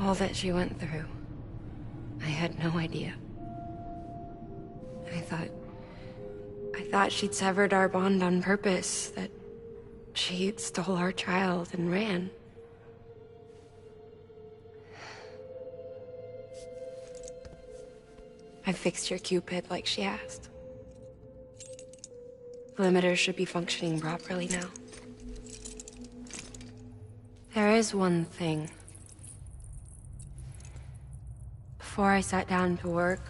All that she went through. I had no idea. I thought she'd severed our bond on purpose, that she stole our child and ran. I fixed your Cupid like she asked. The limiter should be functioning properly now. There is one thing. Before I sat down to work,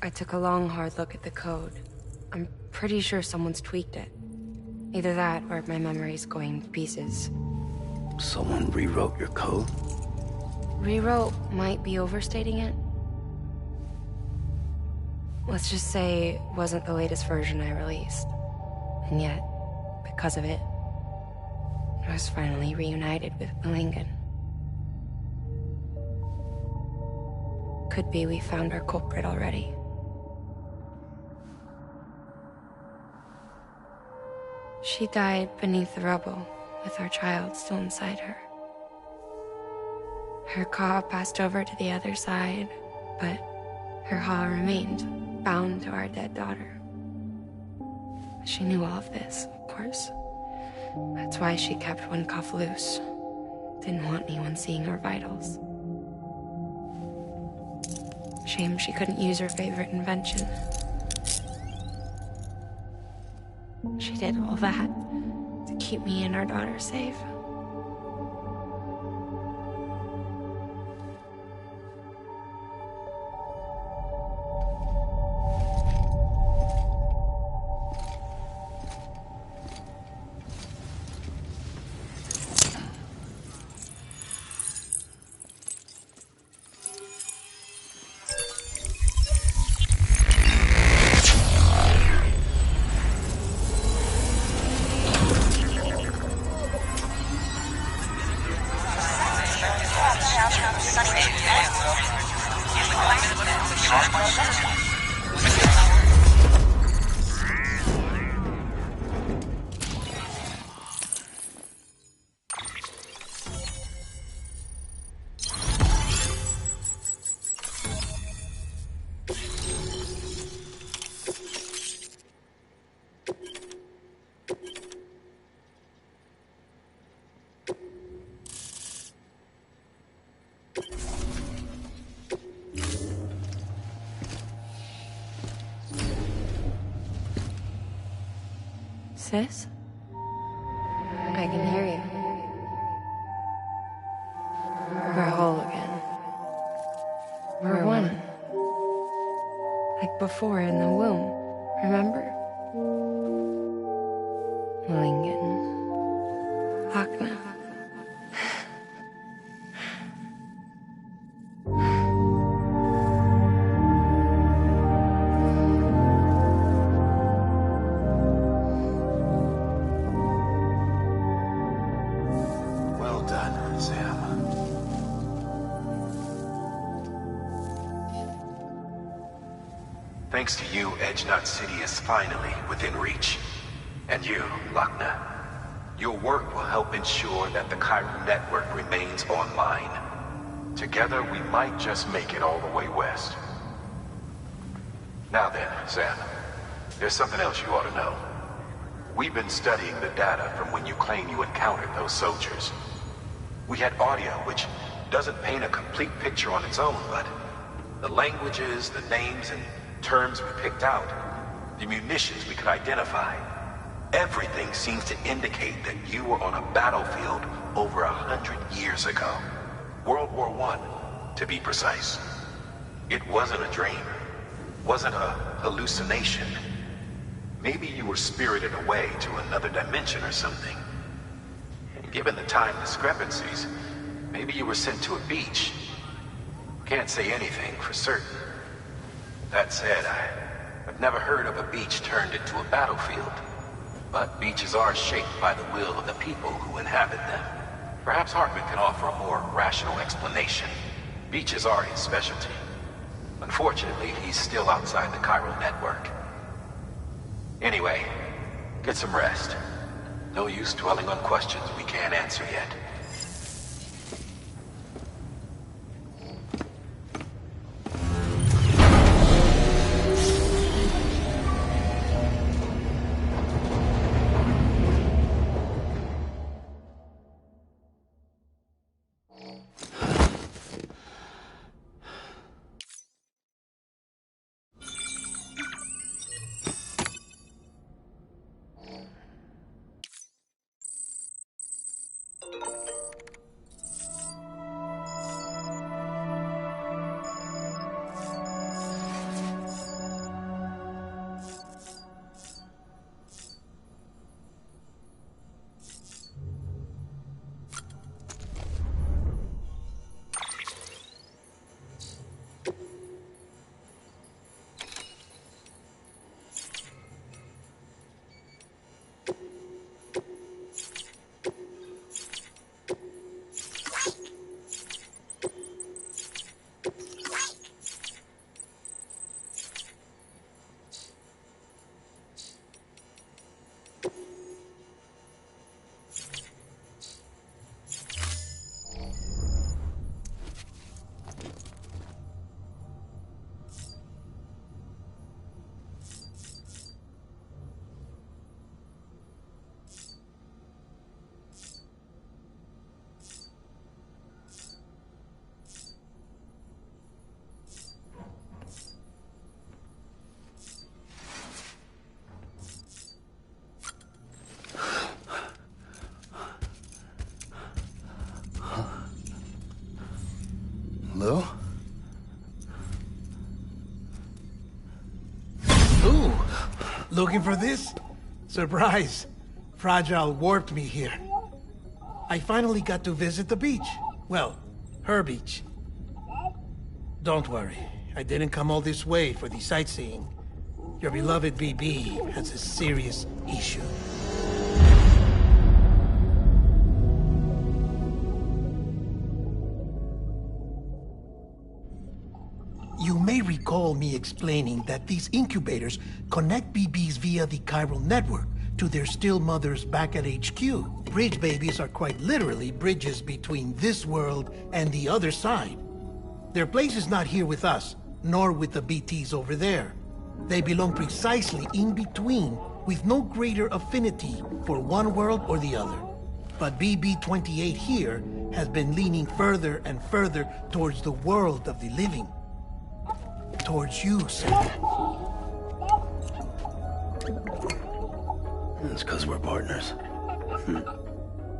I took a long, hard look at the code. I'm pretty sure someone's tweaked it. Either that, or my memory's going to pieces. Someone rewrote your code? Rewrote might be overstating it. Let's just say it wasn't the latest version I released. And yet, because of it, I was finally reunited with Malingen. Could be we found our culprit already. She died beneath the rubble, with our child still inside her. Her Ka passed over to the other side, but her Ha remained, bound to our dead daughter. She knew all of this, of course. That's why she kept one cuff loose. Didn't want anyone seeing her vitals. Shame she couldn't use her favorite invention. She did all that to keep me and our daughter safe. Sis? I can hear you. We're whole again. We're one. Like before in the womb, remember? Malingen. Akna. Thanks to you, Edgenut City is finally within reach. And you, Lochna, your work will help ensure that the Chiral network remains online. Together, we might just make it all the way west. Now then, Sam, there's something else you ought to know. We've been studying the data from when you claim you encountered those soldiers. We had audio which doesn't paint a complete picture on its own, but the languages, the names, and terms we picked out, the munitions we could identify, everything seems to indicate that you were on a battlefield over 100 years ago. World War I, to be precise. It wasn't a dream. Wasn't a hallucination. Maybe you were spirited away to another dimension or something. And given the time discrepancies, maybe you were sent to a beach. Can't say anything for certain. That said, I've never heard of a beach turned into a battlefield. But beaches are shaped by the will of the people who inhabit them. Perhaps Hartman can offer a more rational explanation. Beaches are his specialty. Unfortunately, he's still outside the Chiral network. Anyway, get some rest. No use dwelling on questions we can't answer yet. Looking for this? Surprise! Fragile warped me here. I finally got to visit the beach. Well, her beach. Don't worry, I didn't come all this way for the sightseeing. Your beloved BB has a serious issue. You may recall me explaining that these incubators connect BBs via the chiral network to their still mothers back at HQ. Bridge babies are quite literally bridges between this world and the other side. Their place is not here with us, nor with the BTs over there. They belong precisely in between, with no greater affinity for one world or the other. But BB-28 here has been leaning further and further towards the world of the living. Towards you, Sam. It's because we're partners.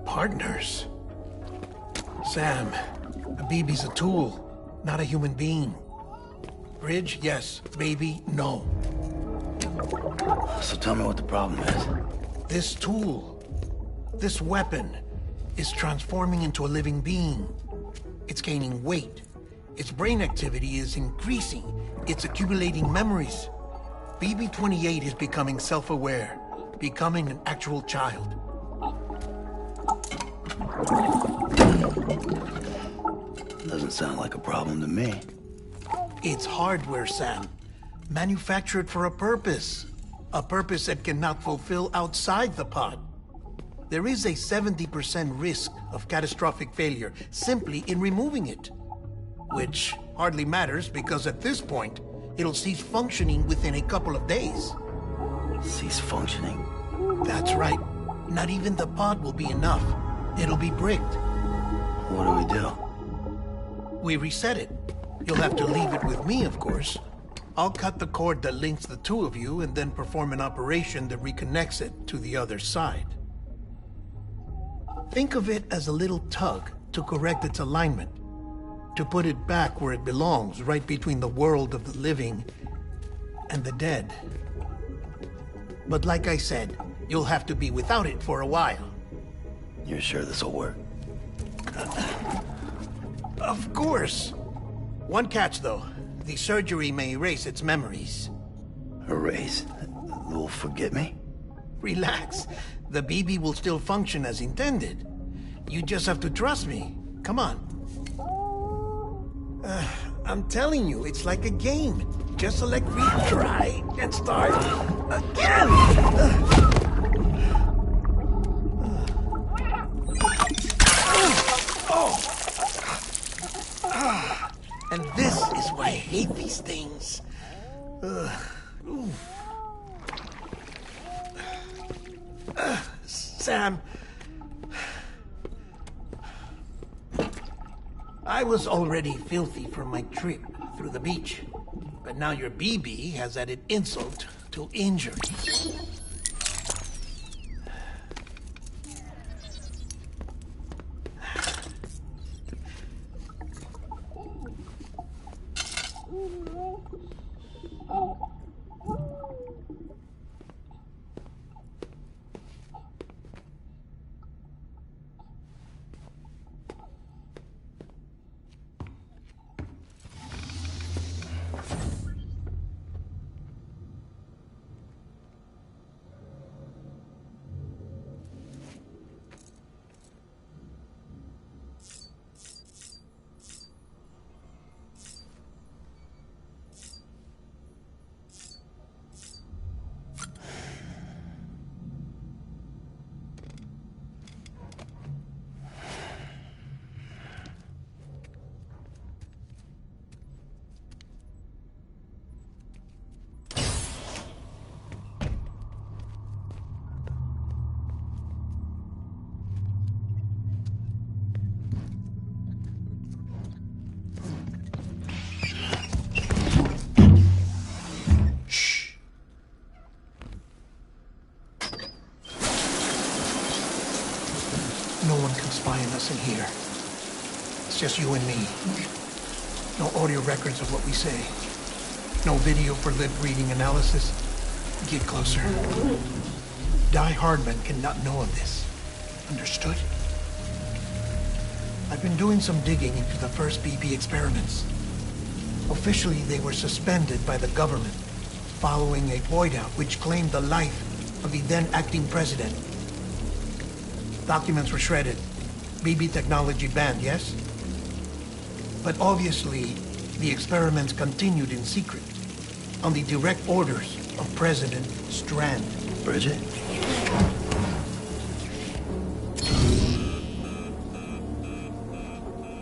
Partners? Sam, a BB's a tool, not a human being. Bridge, yes. Baby, no. So tell me what the problem is. This tool, this weapon, is transforming into a living being. It's gaining weight. Its brain activity is increasing. It's accumulating memories. BB-28 is becoming self-aware, becoming an actual child. Doesn't sound like a problem to me. It's hardware, Sam. Manufactured for a purpose. A purpose that cannot fulfill outside the pod. There is a 70% risk of catastrophic failure simply in removing it. Which hardly matters because at this point, it'll cease functioning within a couple of days. Cease functioning? That's right. Not even the pod will be enough. It'll be bricked. What do we do? We reset it. You'll have to leave it with me, of course. I'll cut the cord that links the two of you and then perform an operation that reconnects it to the other side. Think of it as a little tug to correct its alignment. To put it back where it belongs, right between the world of the living and the dead. But like I said, you'll have to be without it for a while. You're sure this'll work? Of course. One catch, though. The surgery may erase its memories. Erase? They'll forget me? Relax. The BB will still function as intended. You just have to trust me. Come on. I'm telling you, it's like a game. Just select retry and start again. And this is why I hate these things. Sam, I was already filthy from my trip through the beach, but now your BB has added insult to injury. No one can spy on us in here. It's just you and me. No audio records of what we say. No video for lip reading analysis. Get closer. Die Hardman cannot know of this. Understood? I've been doing some digging into the first BB experiments. Officially, they were suspended by the government, following a void out which claimed the life of the then acting president. Documents were shredded. BB technology banned, yes? But obviously, the experiments continued in secret, on the direct orders of President Strand. Bridget?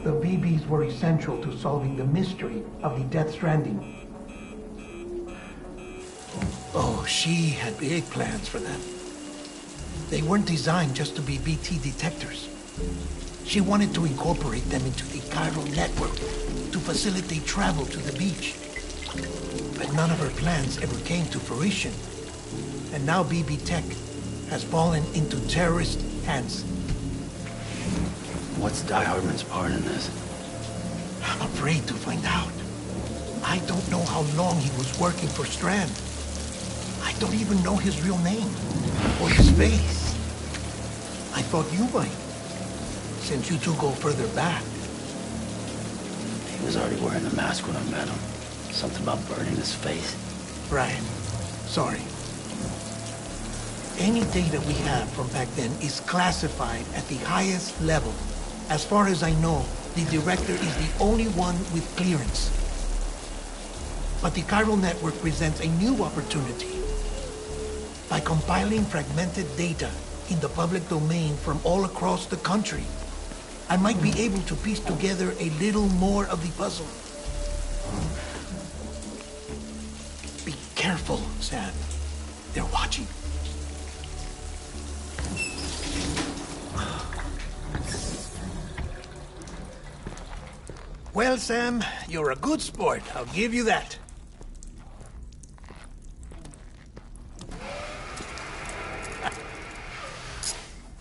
The BBs were essential to solving the mystery of the Death Stranding. Oh, she had big plans for them. They weren't designed just to be BT detectors. She wanted to incorporate them into the chiral network to facilitate travel to the beach. But none of her plans ever came to fruition. And now BB Tech has fallen into terrorist hands. What's Die Hardman's part in this? I'm afraid to find out. I don't know how long he was working for Strand. I don't even know his real name or his face. I thought you might, since you two go further back. He was already wearing the mask when I met him. Something about burning his face. Right. Sorry. Any data we have from back then is classified at the highest level. As far as I know, the director is the only one with clearance. But the chiral network presents a new opportunity. By compiling fragmented data in the public domain from all across the country, I might be able to piece together a little more of the puzzle. Be careful, Sam. They're watching. Well, Sam, you're a good sport. I'll give you that.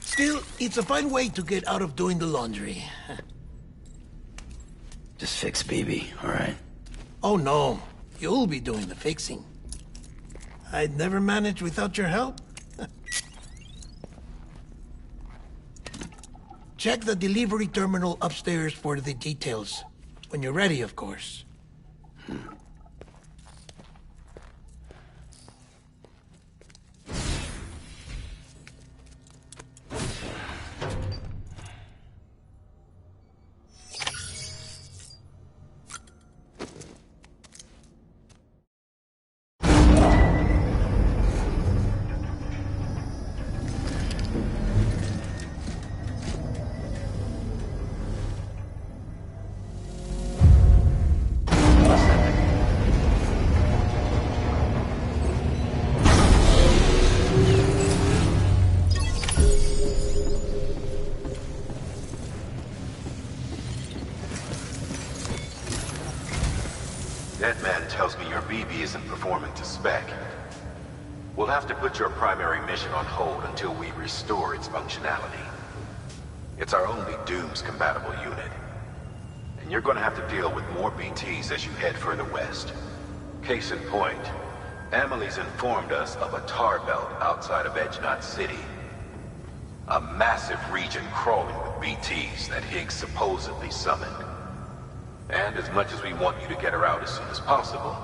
Still, it's a fine way to get out of doing the laundry. Just fix BB, all right? Oh, no. You'll be doing the fixing. I'd never manage without your help. Check the delivery terminal upstairs for the details. When you're ready, of course. That man tells me your BB isn't performing to spec. We'll have to put your primary mission on hold until we restore its functionality. It's our only Dooms-compatible unit. And you're gonna have to deal with more BTs as you head further west. Case in point, Amelie's informed us of a tar belt outside of Edgenot City. A massive region crawling with BTs that Higgs supposedly summoned. And as much as we want you to get her out as soon as possible,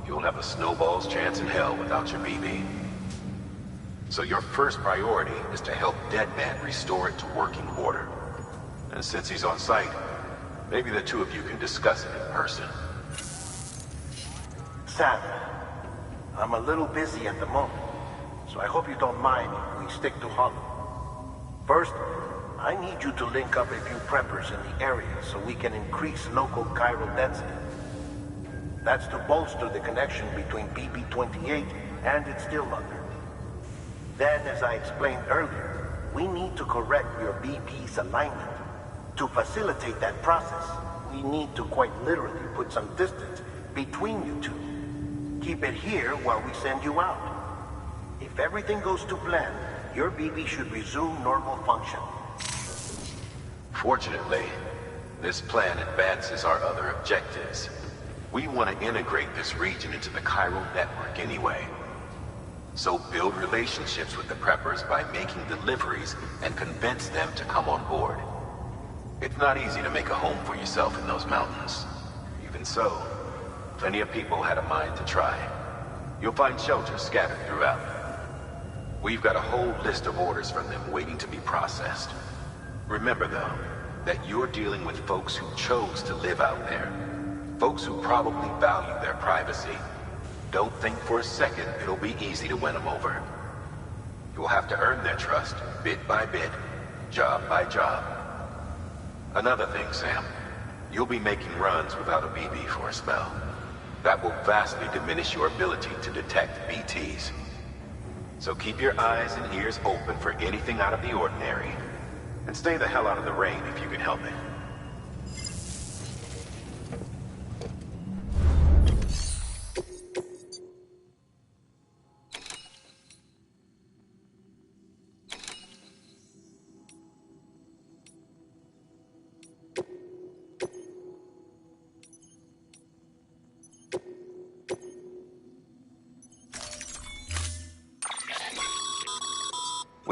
you'll have a snowball's chance in hell without your BB. So your first priority is to help Deadman restore it to working order. And since he's on site, maybe the two of you can discuss it in person. Sam, I'm a little busy at the moment, so I hope you don't mind if we stick to Hollow. First, I need you to link up a few preppers in the area so we can increase local chiral density. That's to bolster the connection between BB-28 and its still mother. Then, as I explained earlier, we need to correct your BB's alignment. To facilitate that process, we need to quite literally put some distance between you two. Keep it here while we send you out. If everything goes to plan, your BB should resume normal function. Fortunately, this plan advances our other objectives. We want to integrate this region into the chiral network anyway. So build relationships with the preppers by making deliveries and convince them to come on board. It's not easy to make a home for yourself in those mountains. Even so, plenty of people had a mind to try. You'll find shelters scattered throughout. We've got a whole list of orders from them waiting to be processed. Remember, though, that you're dealing with folks who chose to live out there. Folks who probably value their privacy. Don't think for a second it'll be easy to win them over. You'll have to earn their trust, bit by bit, job by job. Another thing, Sam. You'll be making runs without a BB for a spell. That will vastly diminish your ability to detect BTs. So keep your eyes and ears open for anything out of the ordinary. And stay the hell out of the rain if you can help it.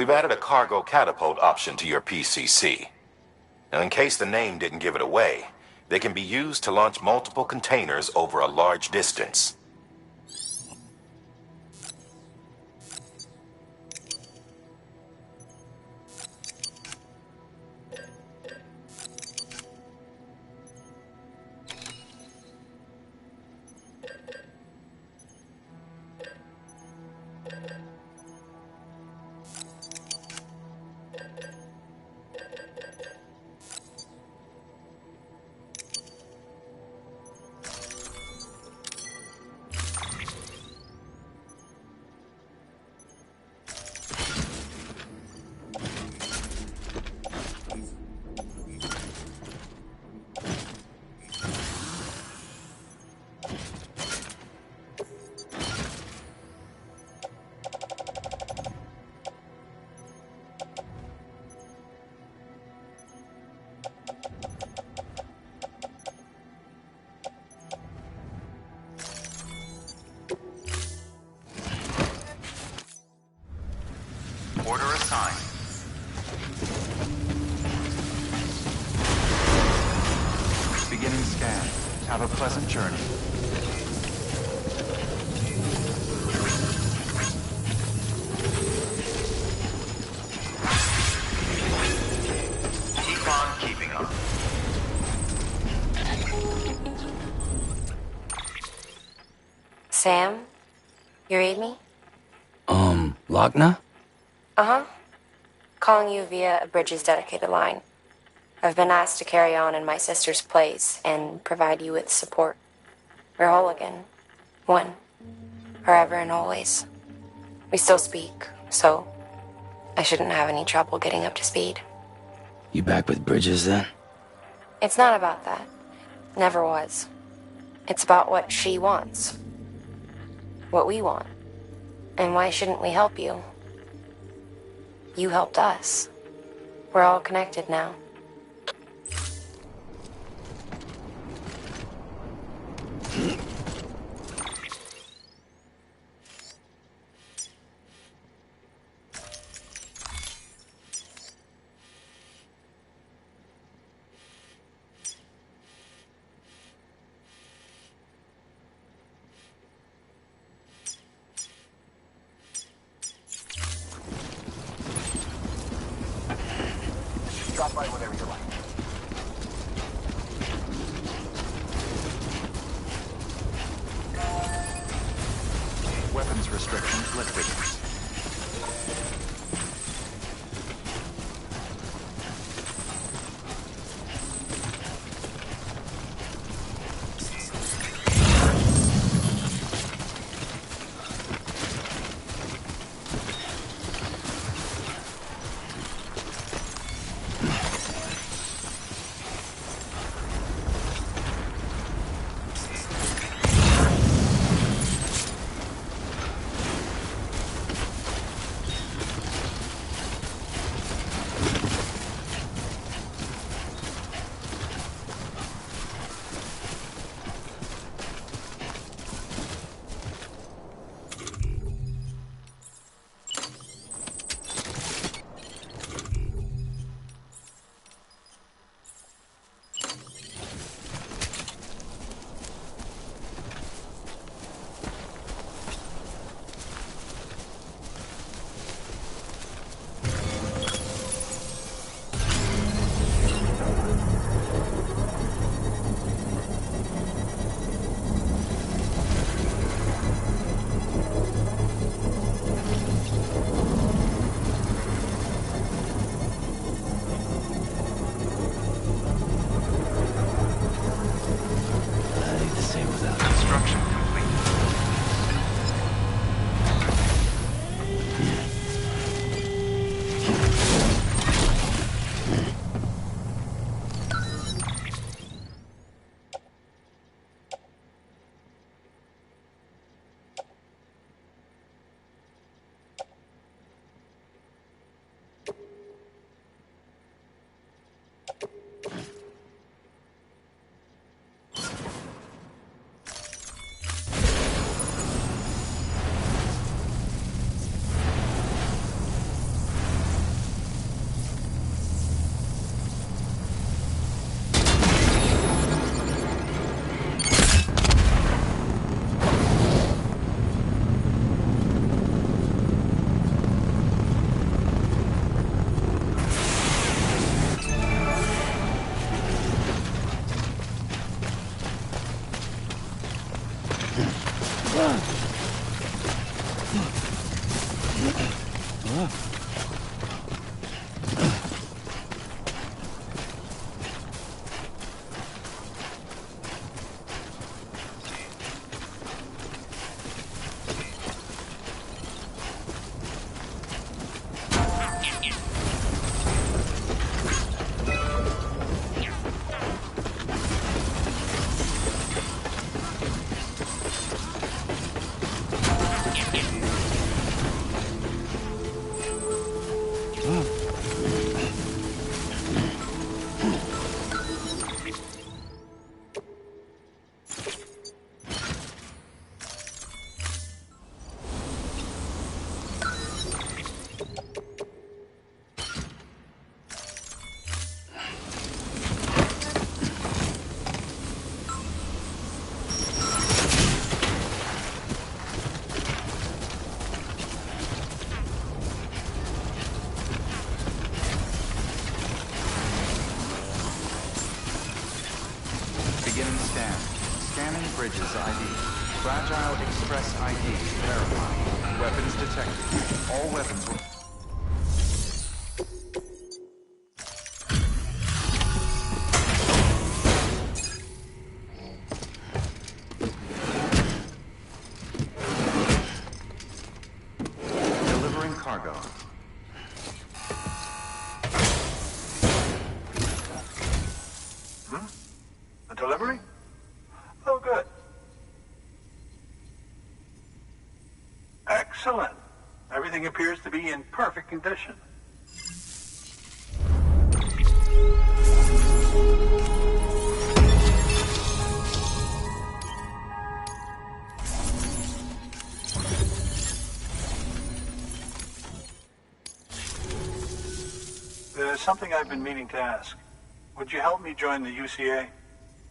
We've added a cargo catapult option to your PCC. Now, in case the name didn't give it away, they can be used to launch multiple containers over a large distance. Order assigned. Beginning scan. Have a pleasant journey. Keep on keeping on. Sam? You read me? Lochna? Uh-huh. Calling you via a Bridges dedicated line. I've been asked to carry on in my sister's place and provide you with support. We're whole again. One. Forever and always. We still speak, so I shouldn't have any trouble getting up to speed. You back with Bridges then? It's not about that. Never was. It's about what she wants. What we want. And why shouldn't we help you? You helped us. We're all connected now. Drop by whenever you like. Weapons restrictions lifted. Beginning scan. Scanning bridges ID. Fragile Express ID verified. Weapons detected. All weapons will... Delivering cargo. A delivery? Oh, good. Excellent. Everything appears to be in perfect condition. There's something I've been meaning to ask. Would you help me join the UCA?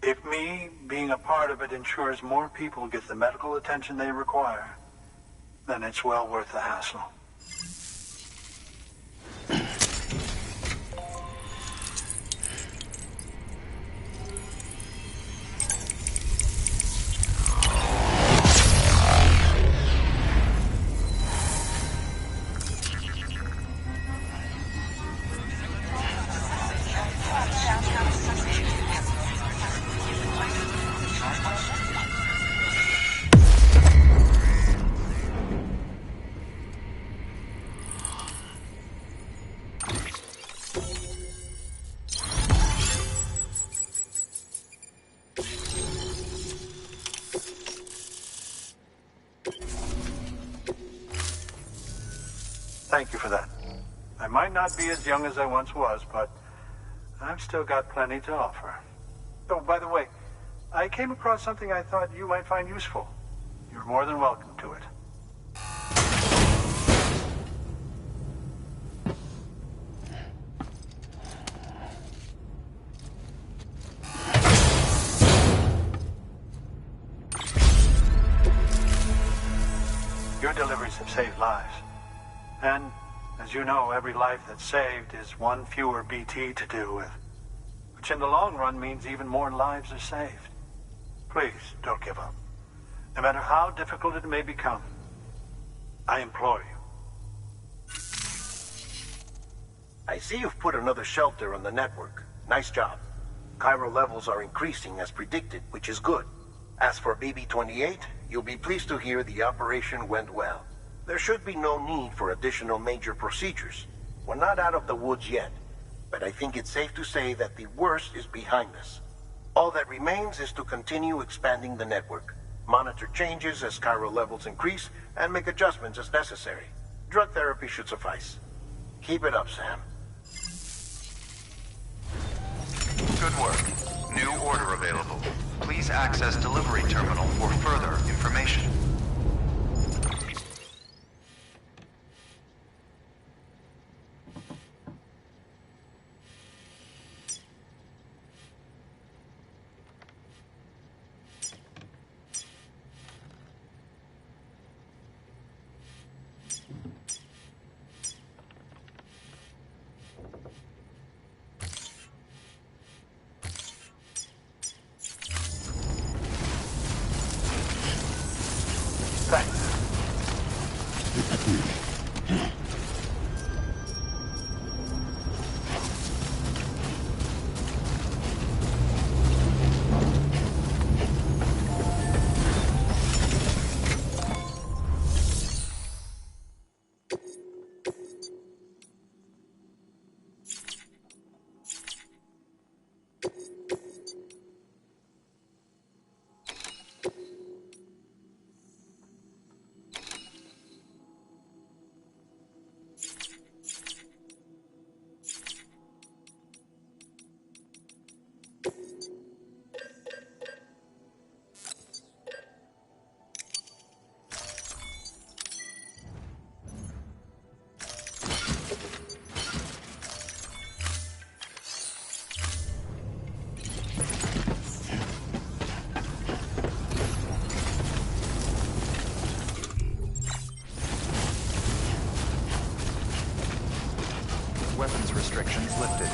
If me being a part of it ensures more people get the medical attention they require, then it's well worth the hassle. Thank you for that. I might not be as young as I once was, but I've still got plenty to offer. Oh, by the way, I came across something I thought you might find useful. You're more than welcome to it. Your deliveries have saved lives. And, as you know, every life that's saved is one fewer BT to deal with. Which in the long run means even more lives are saved. Please, don't give up. No matter how difficult it may become, I implore you. I see you've put another shelter on the network. Nice job. Chiral levels are increasing as predicted, which is good. As for BB-28, you'll be pleased to hear the operation went well. There should be no need for additional major procedures. We're not out of the woods yet, but I think it's safe to say that the worst is behind us. All that remains is to continue expanding the network, monitor changes as chiral levels increase, and make adjustments as necessary. Drug therapy should suffice. Keep it up, Sam. Good work. New order available. Please access delivery terminal for further information. Weapons restrictions lifted.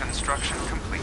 Construction complete.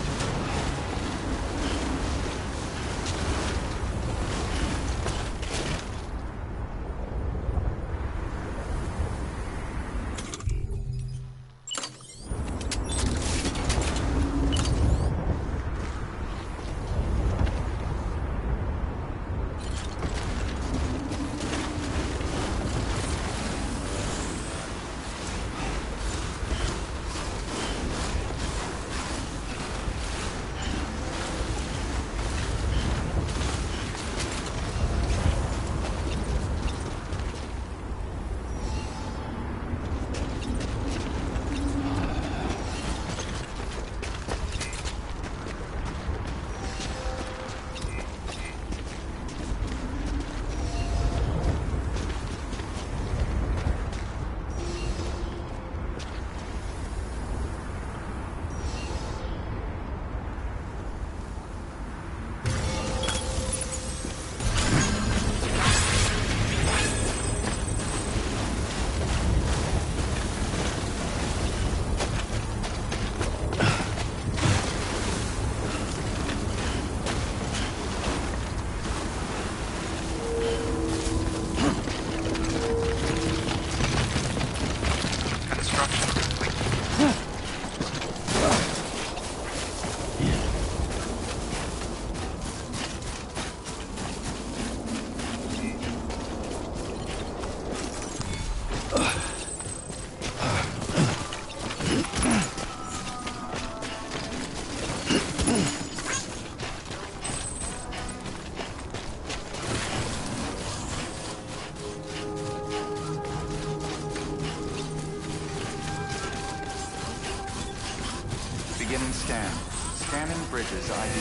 Beginning scan. Scanning bridges ID.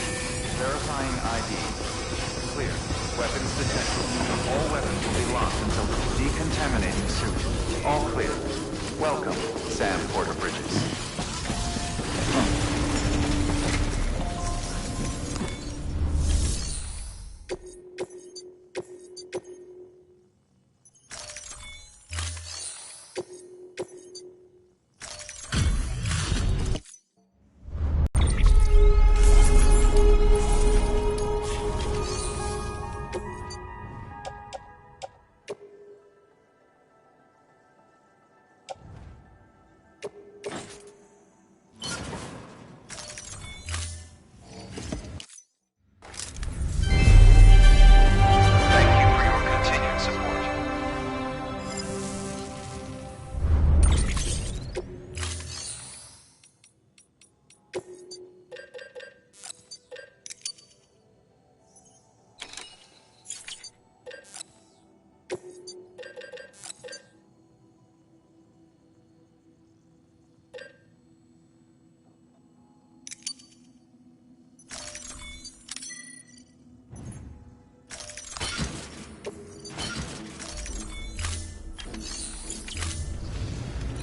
Verifying ID. Clear. Weapons detected. All weapons will be locked until decontaminating suit. All clear. Welcome, Sam Porter Bridges.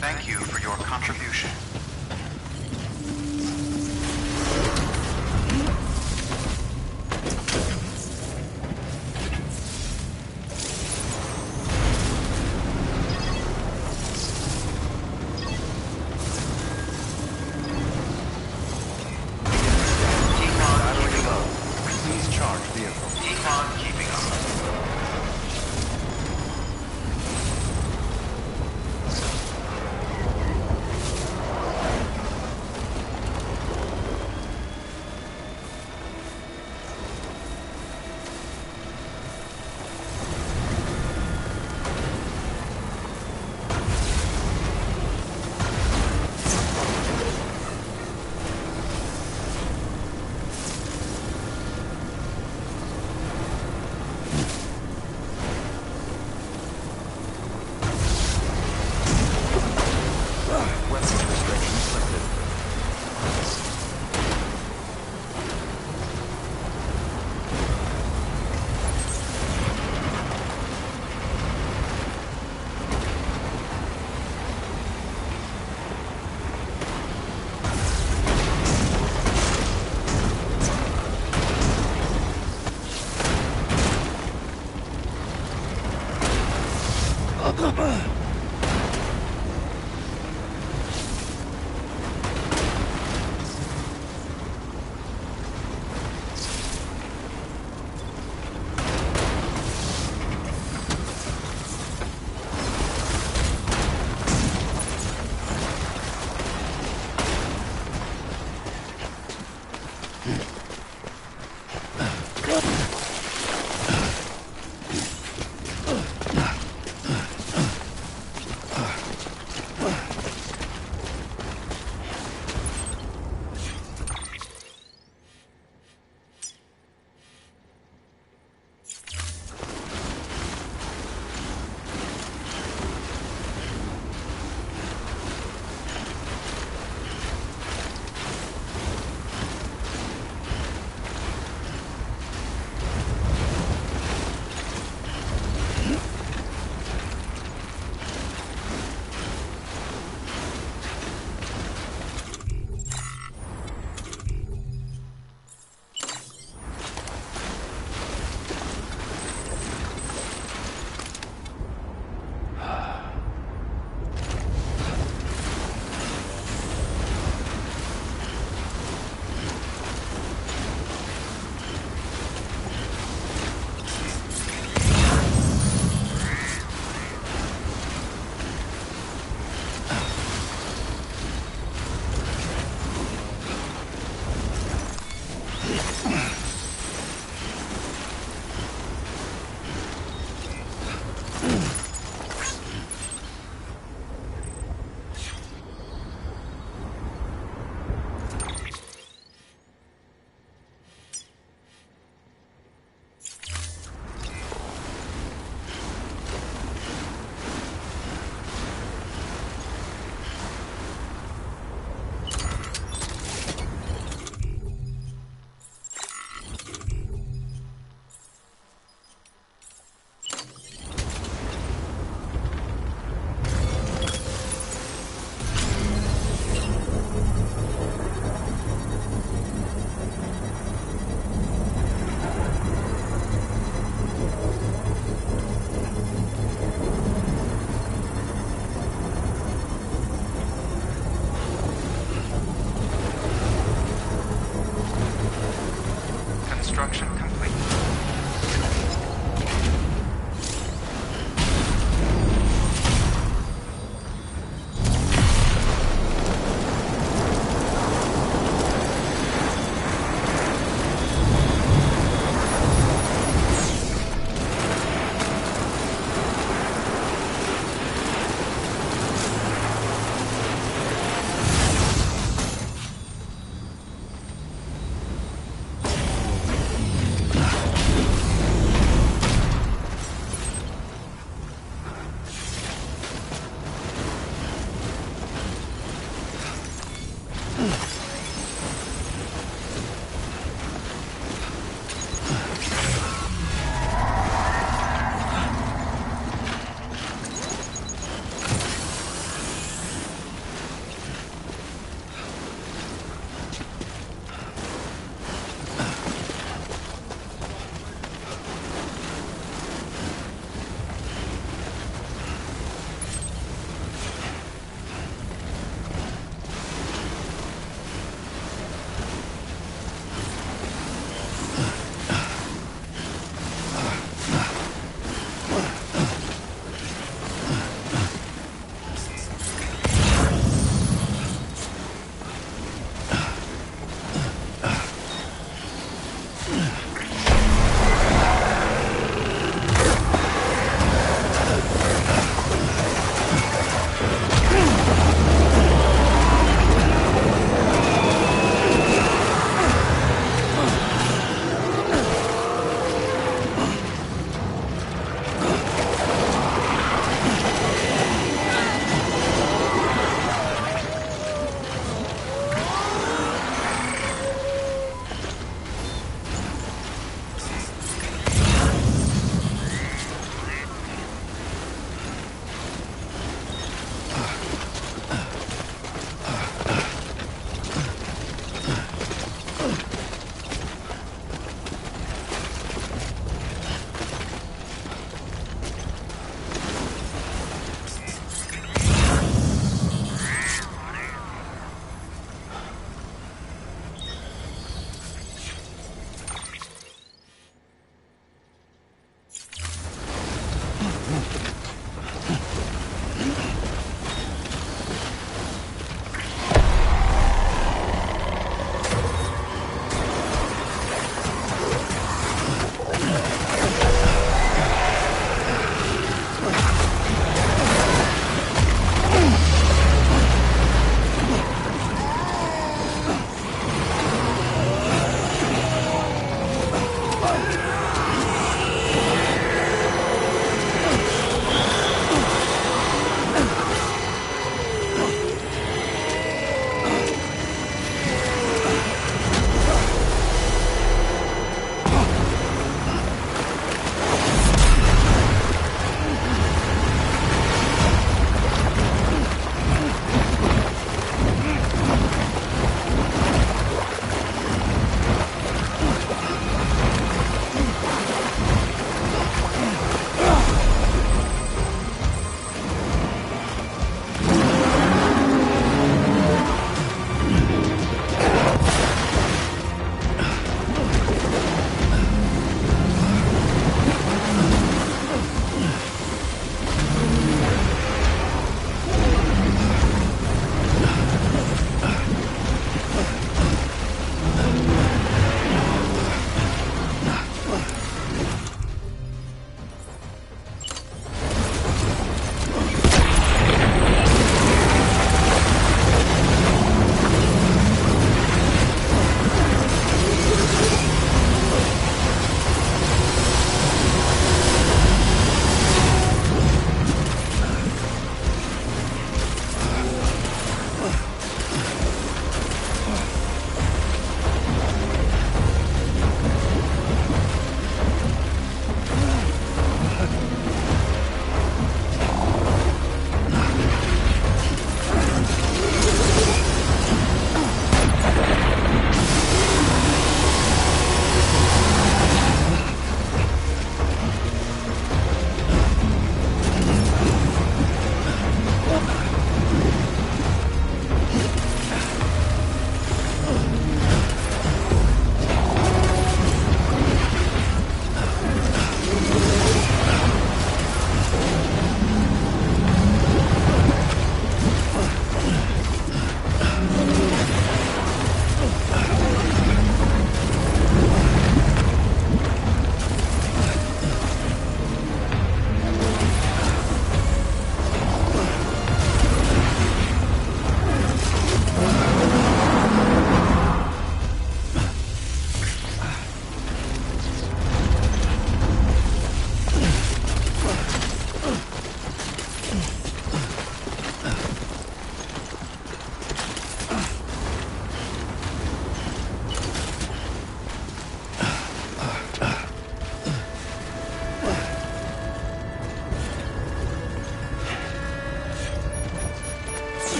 Thank you for your contribution.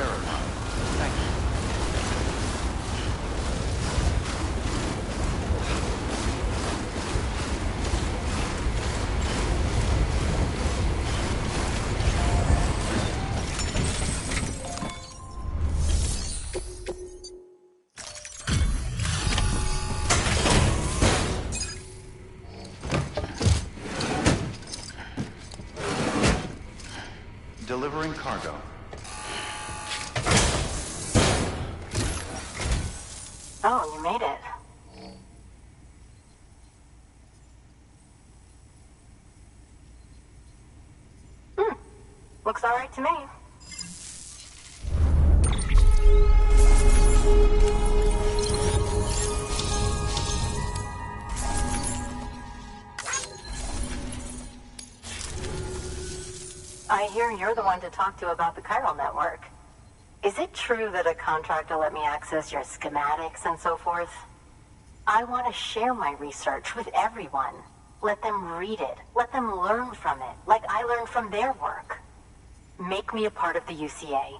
verified. Thank you. Delivering cargo. Oh, you made it. Looks all right to me. I hear you're the one to talk to about the chiral network. Is it true that a contractor let me access your schematics and so forth? I want to share my research with everyone. Let them read it. Let them learn from it, like I learned from their work. Make me a part of the UCA.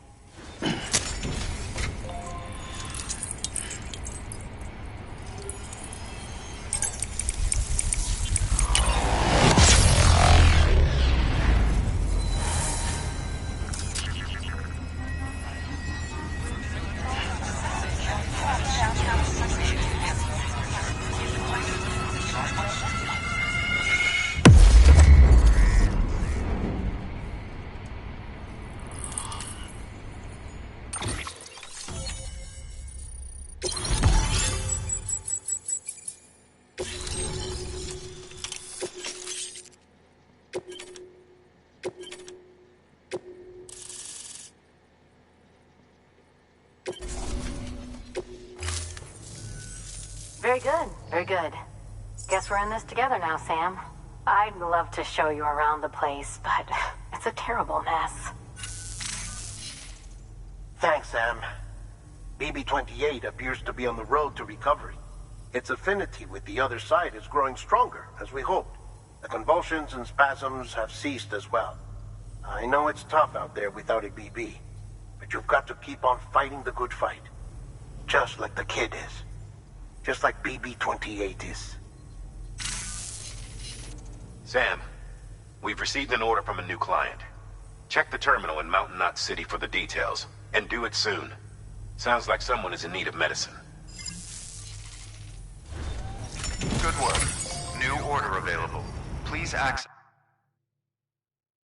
Very good, very good. Guess we're in this together now, Sam. I'd love to show you around the place, but it's a terrible mess. Thanks, Sam. BB-28 appears to be on the road to recovery. Its affinity with the other side is growing stronger, as we hoped. The convulsions and spasms have ceased as well. I know it's tough out there without a BB, but you've got to keep on fighting the good fight. Just like the kid is. Just like BB-28 is. Sam, we've received an order from a new client. Check the terminal in Mountain Knot City for the details, and do it soon. Sounds like someone is in need of medicine. Good work. New order available. Please access...